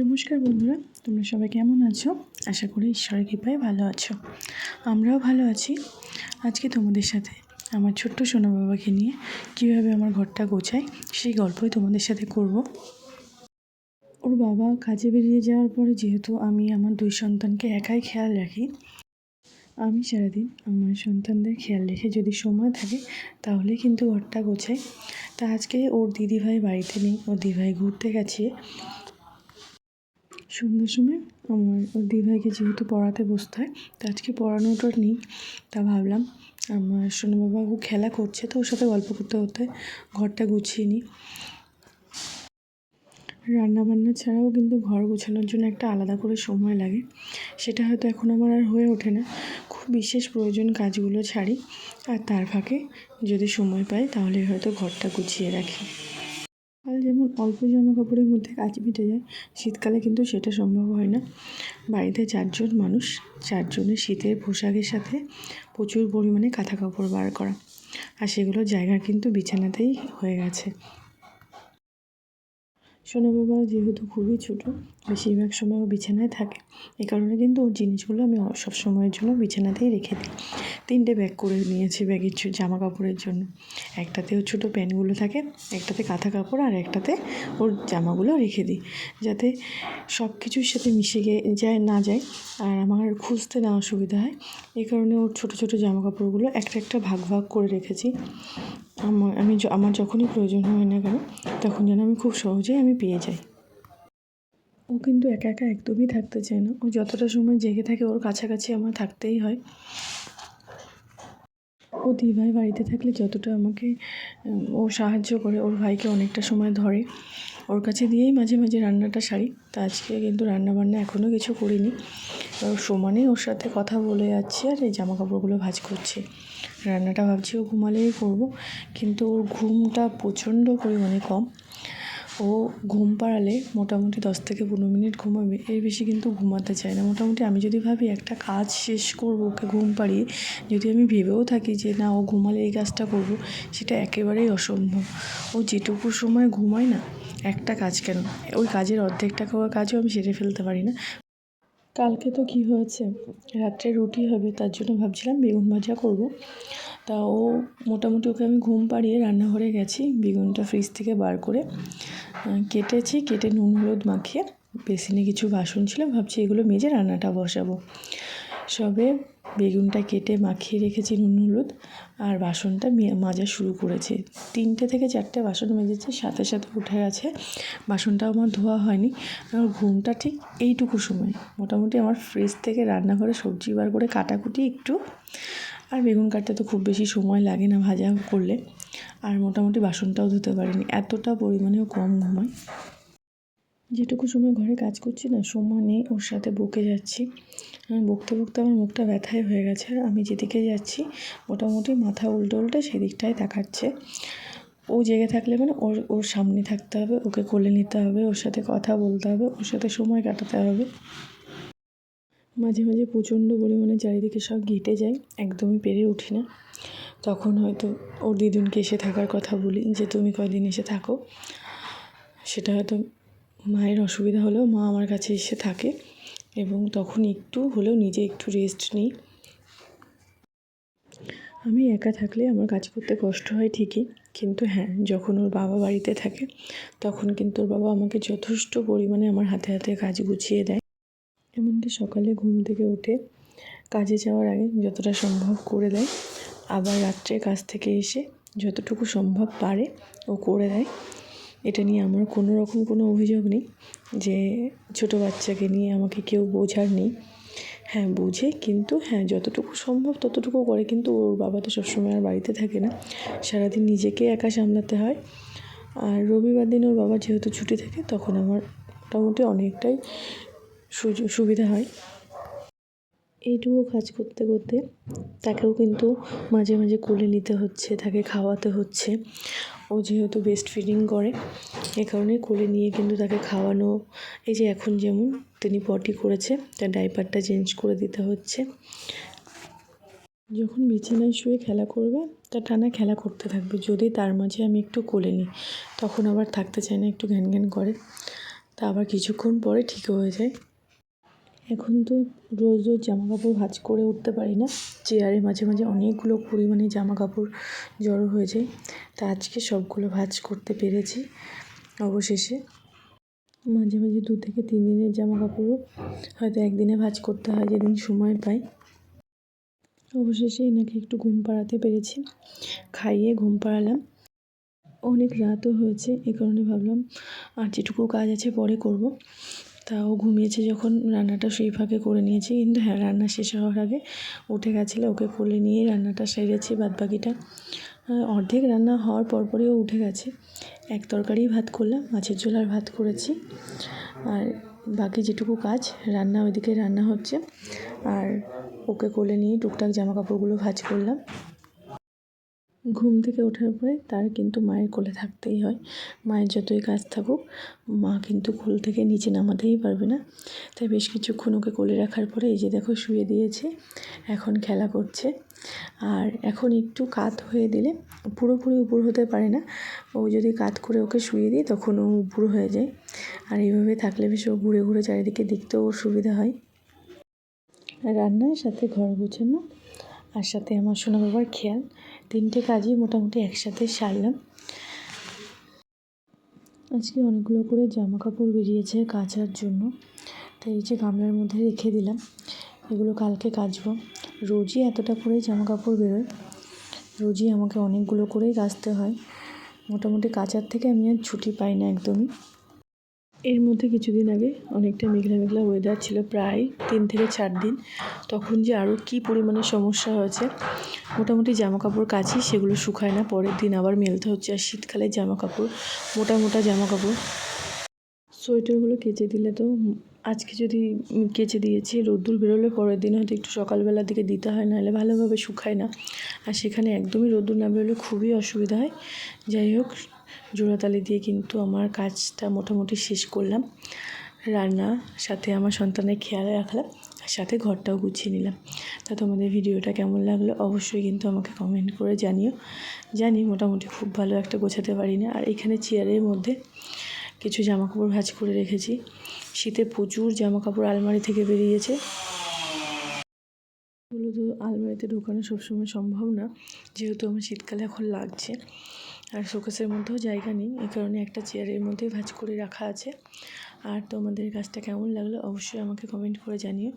নমস্কার বন্ধুরা, তোমরা সবাই কেমন আছো? আশা করি ঈশ্বরের কৃপায় ভালো আছো। আমরাও ভালো আছি। আজকে তোমাদের সাথে আমার ছোট্ট সোনা বাবাকে নিয়ে কীভাবে আমার ঘরটা গোছাই সেই গল্পই তোমাদের সাথে করব। ওর বাবা কাজে বেরিয়ে যাওয়ার পরে যেহেতু আমি আমার দুই সন্তানকে একাই খেয়াল রাখি, আমি সারাদিন আমার সন্তানদের খেয়াল রেখে যদি সময় থাকে তাহলে কিন্তু ঘরটা গোছাই। তা আজকে ওর দিদিভাই বাড়িতে নেই, ওর দিদিভাই ঘুরতে গেছে। সন্ধ্যার সময় আমার ওর দিদিভাইকে যেহেতু পড়াতে বসতে হয়, তা আজকে পড়ানোটা নেই। তা ভাবলাম আমার সোনাবাবা ও খেলা করছে, তো ওর সাথে গল্প করতে করতে ঘরটা গুছিয়ে নিই। রান্নাবান্না ছাড়াও কিন্তু ঘর গোছানোর জন্য একটা আলাদা করে সময় লাগে, সেটা হয়তো এখন আমার আর হয়ে ওঠে না। খুব বিশেষ প্রয়োজন কাজগুলো ছাড়ি, আর তার ফাঁকে যদি সময় পাই তাহলে হয়তো ঘরটা গুছিয়ে রাখি। আর যেমন অল্প জামা কাপড়ের মধ্যে কাজ মিটে যায়, শীতকালে কিন্তু সেটা সম্ভব হয় না। বাড়িতে 4 জন মানুষ, 4 জনের শীতের পোশাকের সাথে প্রচুর পরিমাণে কাঁথা কাপড় বার করা, আর সেগুলোর জায়গা কিন্তু বিছানাতেই হয়ে গেছে। সোনা বাবা যেহেতু খুবই ছোটো, বেশিরভাগ সময় ও বিছানায় থাকে, এই কারণে কিন্তু ওর জিনিসগুলো আমি সব সময়ের জন্য বিছানাতেই রেখে দিই। 3টে ব্যাগ করে নিয়েছি ব্যাগের জামা কাপড়ের জন্য। একটাতে ওর ছোটো প্যান্টগুলো থাকে, একটাতে কাঁথা কাপড়, আর একটাতে ওর জামাগুলো রেখে দিই, যাতে সব কিছুর সাথে মিশে না যায় আর আমার খুঁজতে না অসুবিধা হয়। এই কারণে ওর ছোটো ছোটো জামা কাপড়গুলো একটা ভাগ ভাগ করে রেখেছি। আমার যখনই প্রয়োজন হয় না কেন, তখন যেন আমি খুব সহজেই আমি পেয়ে যাই। ও কিন্তু একা একা একদমই থাকতে চায় না, ও যতটা সময় জেগে থাকে ওর কাছাকাছি আমার থাকতেই হয়। ও দিদিভাই বাড়িতে থাকলে যতটা আমাকে ও সাহায্য করে, ওর ভাইকে অনেকটা সময় ধরে, ওর কাছে দিয়েই মাঝে মাঝে রান্নাটা সারি। তা আজকে কিন্তু রান্নাবান্না এখনও কিছু করিনি, সমানেই ওর সাথে কথা বলে যাচ্ছি আর এই জামা কাপড়গুলো ভাঁজ করছি। রান্নাটা ভাবছি ও ঘুমালেই করব, কিন্তু ওর ঘুমটা প্রচণ্ড পরিমাণে কম। ও ঘুম পাড়ালে মোটামুটি 10 থেকে 15 মিনিট ঘুমাবে, এর বেশি কিন্তু ঘুমাতে চায় না। মোটামুটি আমি যদি ভাবি একটা কাজ শেষ করব ওকে ঘুম পাড়িয়ে, যদি আমি ভেবেও থাকি যে না ও ঘুমালে এই কাজটা করব, সেটা একেবারেই অসম্ভব। ও যেটুকু সময় ঘুমায় না, একটা কাজ কেন, ওই কাজের অর্ধেকটা কাজও আমি সেরে ফেলতে পারি না। কালকে তো কী হয়েছে, রাত্রে রুটি হবে, তার জন্য ভাবছিলাম বেগুন ভাজা করব। তা ও মোটামুটি ওকে আমি ঘুম পাড়িয়ে রান্নাঘরে গেছি, বেগুনটা ফ্রিজ থেকে বার করে কেটে নুন হলুদ মাখিয়ে বেসিনে কিছু বাসন ছিল, ভাবছি এগুলো মেজে রান্নাটা বসাবো। সবে বেগুনটা কেটে মাখিয়ে রেখেছি নুন হলুদ, আর বাসনটা মাজা শুরু করেছি। 3টে থেকে 4টে বাসন মেজেছি, সাথে সাথে উঠে গেছে। বাসনটাও আমার ধোয়া হয়নি, আমার ঘুমটা ঠিক এইটুকু সময়। মোটামুটি আমার ফ্রিজ থেকে রান্নাঘরে সবজি বার করে কাটাকুটি একটু, আর বেগুন কাটতে তো খুব বেশি সময় লাগে না ভাজা করলে, আর মোটামুটি বাসনটাও ধুতে পারিনি, এতটা পরিমাণেও কম ঘুমাই। যেটুকু সময় ঘরে কাজ করছি না, সমানে ওর সাথে বকে যাচ্ছি। বকতে বকতে আমার মুখটা ব্যথায় হয়ে গেছে, আর আমি যেদিকে যাচ্ছি মোটামুটি মাথা উল্টে সেদিকটাই তাকাচ্ছে। ও জেগে থাকলে মানে ওর সামনে থাকতে হবে, ওকে কোলে নিতে হবে, ওর সাথে কথা বলতে হবে, ওর সাথে সময় কাটাতে হবে। মাঝে মাঝে প্রচণ্ড পরিমাণে চারিদিকে সব ঘেঁটে যায়, একদমই পেরে উঠি না। তখন হয়তো ওর দিদুনকে এসে থাকার কথা বলি, যে তুমি কয়দিন এসে থাকো। সেটা হয়তো মায়ের অসুবিধা হলেও মা আমার কাছে এসে থাকে, এবং তখন একটু হলেও নিজে একটু রেস্ট নিই। আমি একা থাকলে আমার কাজ করতে কষ্ট হয় ঠিকই, কিন্তু হ্যাঁ, যখন ওর বাবা বাড়িতে থাকে তখন কিন্তু ওর বাবা আমাকে যথেষ্ট পরিমাণে আমার হাতে হাতে কাজ গুছিয়ে দেয়। এমনকি সকালে ঘুম থেকে উঠে কাজে যাওয়ার আগে যতটা সম্ভব করে দেয়, আবার রাত্রে কাজ থেকে এসে যতটুকু সম্ভব পারে ও করে দেয়। এটা নিয়ে আমার কোনো রকম কোনো অভিযোগ নেই যে ছোটো বাচ্চাকে নিয়ে আমাকে কেউ বোঝার নেই। হ্যাঁ বোঝে, কিন্তু হ্যাঁ যতটুকু সম্ভব ততটুকু করে, কিন্তু ওর বাবা তো সবসময় আর বাড়িতে থাকে না, সারাদিন নিজেকে একা সামলাতে হয়। আর রবিবার দিন ওর বাবা যেহেতু ছুটি থাকে, তখন আমার মোটামুটি অনেকটাই সুবিধা হয়। এইটুকু কাজ করতে করতে তাকেও কিন্তু মাঝে মাঝে কোলে নিতে হচ্ছে, তাকে খাওয়াতে হচ্ছে। ও যেহেতু ব্রেস্ট ফিডিং করে, এ কারণে কোলে নিয়ে কিন্তু তাকে খাওয়ানো, এই যে এখন যেমন তিনি পটি করেছে, তার ডাইপারটা চেঞ্জ করে দিতে হচ্ছে। যখন বিছানায় শুয়ে খেলা করবে, তা টানা খেলা করতে থাকবে। যদি তার মাঝে আমি একটু কোলে নিই, তখন আবার থাকতে চায় না, একটু ঘ্যান ঘ্যান করে। তা আবার কিছুক্ষণ পরে ঠিকও হয়ে যায়। এখন তো রোজ রোজ জামা কাপড় ভাঁজ করে উঠতে পারি না, চেয়ারে মাঝে মাঝে অনেকগুলো পরিমাণে জামা কাপড় জড়ো হয়ে যায়। তা আজকে সবগুলো ভাঁজ করতে পেরেছি অবশেষে। মাঝে মাঝে 2 থেকে 3 দিনের জামা কাপড়ও হয়তো একদিনে ভাঁজ করতে হয়, যেদিন সময় পাই। অবশেষে এনাকে একটু ঘুম পাড়াতে পেরেছি, খাইয়ে ঘুম পাড়ালাম। অনেক রাতও হয়েছে, এই কারণে ভাবলাম আর যেটুকু কাজ আছে পরে করব। তাও ঘুমিয়েছে যখন রান্নাটা সেই ফাঁকে করে নিয়েছি। কিন্তু হ্যাঁ, রান্না শেষ হওয়ার আগে উঠে গেছিলো, ওকে কোলে নিয়েই রান্নাটা সেরেছি। বাদবাকিটা অর্ধেক রান্না হওয়ার পরপরই ও উঠে গেছে। এক তরকারি ভাত করলাম, মাছের ঝোল আর ভাত করেছি। আর বাকি যেটুকু কাজ রান্না, ওইদিকে রান্না হচ্ছে, আর ওকে কোলে নিয়ে টুকটাক জামা কাপড়গুলো ভাঁজ করলাম। ঘুম থেকে ওঠার পরে তার কিন্তু মায়ের কোলে থাকতেই হয়। মায়ের যতই কাজ থাকুক, মা কিন্তু কোল থেকে নিচে নামাতেই পারবে না। তাই বেশ কিছুক্ষণ ওকে কোলে রাখার পরে এই যে দেখো শুয়ে দিয়েছে, এখন খেলা করছে। আর এখন একটু কাত হয়ে দিলে, পুরোপুরি উপর হতে পারে না, ও যদি কাত করে ওকে শুয়ে দিই তখন ও উপর হয়ে যায়। আর এইভাবে থাকলে বেশ ও ঘুরে ঘুরে চারিদিকে দেখতেও ওর সুবিধা হয়। রান্নার সাথে ঘর গোছানো আর সাথে আমার সোনা বাবার খেয়াল, 3টে কাজই মোটামুটি একসাথে সারলাম। আজকে অনেকগুলো করে জামা কাপড় বেরিয়েছে কাচার জন্য, তাই এই যে গামলার মধ্যে রেখে দিলাম। এগুলো কালকে কাচবো। রোজই এতটা করে জামা কাপড় বেরোয়, রোজই আমাকে অনেকগুলো করেই কাচতে হয়। মোটামুটি কাচার থেকে আমি আর ছুটি পাই না একদমই। এর মধ্যে কিছুদিন আগে অনেকটা মেঘলা মেঘলা ওয়েদার ছিল, প্রায় 3 থেকে 4 দিন। তখন যে আরও কী পরিমাণে সমস্যা হয়েছে, মোটামুটি জামা কাপড় কাচি, সেগুলো শুকায় না, পরের দিন আবার মেলতে হচ্ছে। আর শীতকালের জামা কাপড়, মোটা মোটা জামা কাপড়, সোয়েটারগুলো কেচে দিলে তো, আজকে যদি কেচে দিয়েছি, রোদ্দুর বেরোলে পরের দিন হয়তো একটু সকালবেলার দিকে দিতে হয়, নাহলে ভালোভাবে শুকায় না। আর সেখানে একদমই রোদ্দুর না বেরোলে খুবই অসুবিধা হয়। যাই হোক, জোড়াতালি দিয়ে কিন্তু আমার কাজটা মোটামুটি শেষ করলাম। রান্না, সাথে আমার সন্তানের খেয়াল রাখলাম, আর সাথে ঘরটাও গুছিয়ে নিলাম। তা তোমাদের ভিডিওটা কেমন লাগলো অবশ্যই কিন্তু আমাকে কমেন্ট করে জানিও। জানি মোটামুটি খুব ভালো একটা গোছাতে পারি না। আর এখানে চেয়ারের মধ্যে কিছু জামা কাপড় ভাঁজ করে রেখেছি। শীতে প্রচুর জামা কাপড় আলমারি থেকে বেরিয়েছে। এগুলো তো আলমারিতে ঢোকানো সবসময় সম্ভব না, যেহেতু আমার শীতকালে এখন লাগছে। আর শোকেসের মধ্যেও জায়গা নেই, এই কারণে একটা চেয়ারের মধ্যে ভাঁজ করে রাখা আছে। আর তোমাদের কাজটা কেমন লাগলো অবশ্যই আমাকে কমেন্ট করে জানিও।